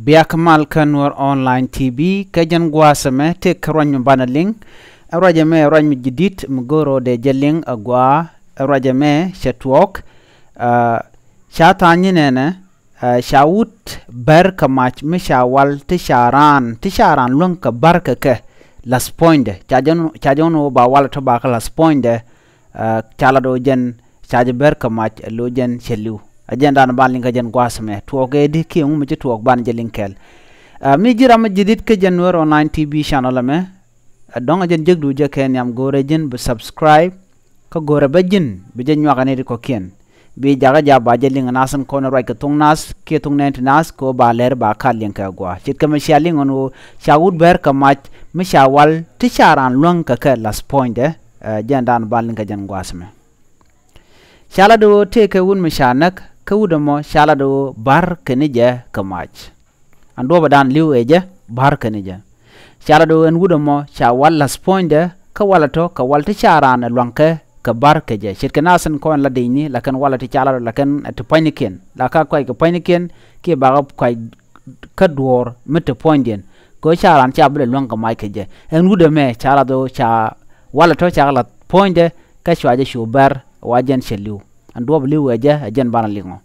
Biakamal Kanwar Online TV kajan guasame te karanyo banaling arajame ranyo jidit mgoro de jeling agwa arajame shatwok shatanyinene shawut ber kamach mishawal tisharan lunka barka ke las pointe chajono ba wala to ba las pointe chala do jen chaje ber kamach lo jen chelu agenda na ban linga jen guasame tuoge di ki mu tuok ban jelinkel mi jira ma jidit ke Kanwar Online TV channel me donga jen jegdu je ken yam gore jen be subscribe ko gore be jen be jen nyakane ko ken bi jaga jaba jelinga nasan kono rai ka tungnas ke tungnent nas ko ba ler ba khalin ka gwa chit ka mashaling onu shawud ber kamach mishawal tisharan lunka ke las pointe agenda na ban linga jen guasame shala do teke wun mishanak kawudamo shala do bar kenija kamach ando badan liu eje bar kenija shala do en wudamo shawal las pointe ka walato ka walti charan lwanke ka bar keje shirkanasan ko la dini lakan walati chala lakan to paniken laka ko ka paniken ke baga ko ka dor mete pointen ko charan chabule lwanka mai keje en wudame chala do cha walato chala pointe ka shwaje shubar wajen shelu ando liu eje ajen bana lingo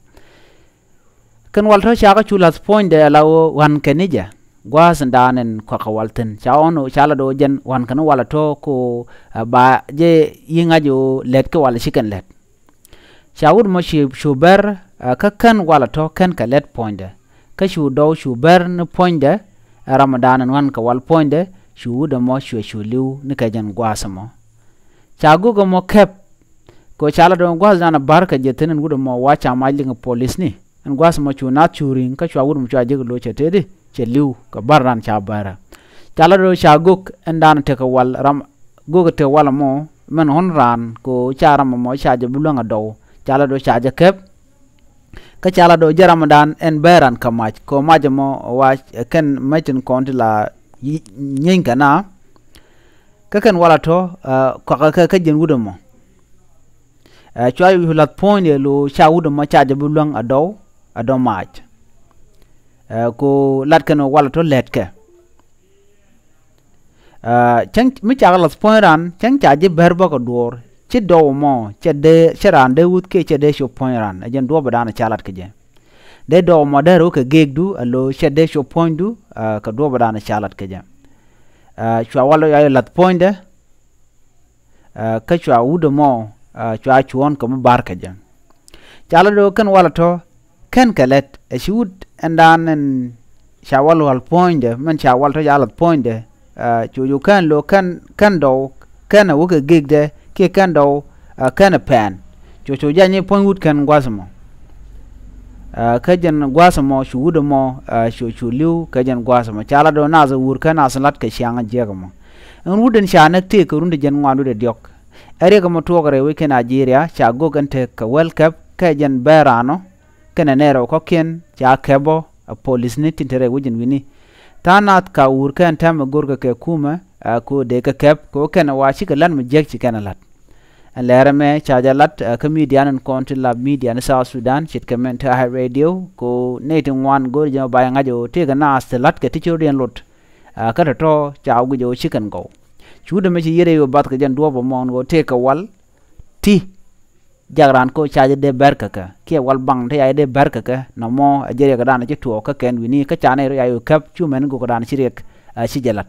kan walto chaka chulas pointe lawo wan kenija gwas ndanen ko kawalten chaono chala do jen wan kan walato ko ba je yinga jo let ko wala chicken let chawud mo shuber ka kan walato kan ka let pointe ka shu do shuber ne pointe ramadan wan ka wal pointe shu do mo shuliu ne ka jen gwasamo chagu go mo kep ko chala do gwas na barka je tenen gudo mo wacha mailing police ni en gwas mo chuna churing ka chawud mo chaje lo chetede cheliu ka barran cha bara chala do chaguk endan te ka wal ram gogo te wala mo men honran ko charam mo chaje bulanga do chala do chaje kep ka chala do jaramadan en beran kamach ko majamo wa ken metin kontila nyinga na ka ken wala to ko ka jen gudo mo chwayu hulat point lo chawud mo chaje bulanga ado mach ko lat kano wala to letke chang mi chagal spoiran chang chaje berbo ko dor chi do mo chede charan de wut ke chede sho poiran ajen do badana chalat ke je de do mo de ro ke gegdu alo chede sho point du ka do badana chalat ke je chwa wala ya lat point de ka chwa wudo mo chwa chuon ko bar ke je chala do kan wala to ken kalet shoot and dan shawal wal point man shawal to yalat point you can lo kan do kan wo ke gig de ke kan do kan pan cho janye point wood kan gwasmo ka jen gwasmo shuudo mo shu liu ka jen gwasmo chala do na za wur kan aslat ke shanga jegamo en wuden shana te ko runde jen ngwandu de diok ere ko mo togare we ke Nigeria cha go kan te ka world cup ka jen berano kena nero ko ken cha kebo a police ni tintere wujin wini tanat ka ur kan tam gorga ke kuma ko de ka kep ko kena wachi ka lan mujek ci kana lat alerame cha jalat comedian and content lab media na South Sudan chit comment ha radio ko netin wan gorja ba ngajo te ga na lat ke tichorian lot ka to cha gu jo chicken go chuda me ci yere yo bat ka jan do bo mon go te ka wal ti jagran ko chaje de berka ka ke wal bang te ay de berka ka no mo ajere ga dana ci to ka ken wini ka chane ro ayu kap chu men go dana ci rek ci jalat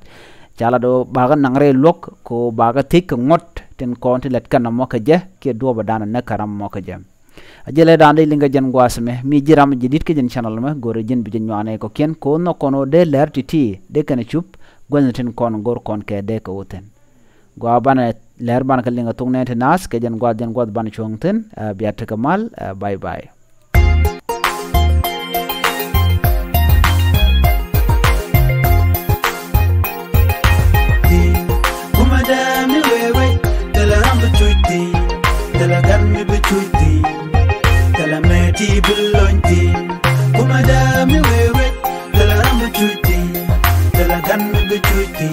chala do baga nangre lok ko baga tik ngot ten konti let kan mo ka je ke do ba dana na karam mo ka je ajele dan de linga jen gwasme mi jiram jidit ke jen channel ma gore jen bi jen nyane ko ken ko no kono de ler titi de kan chup gonten kon gor kon ke de ko uten gwa bana ler ban kalinga tungne te nas ke jen gwad ban chongten biat kamal bye bye kumada mi wewe tela rambu chuiti tela ganmi bichuiti tela meti bulonti kumada mi wewe tela rambu chuiti tela ganmi bichuiti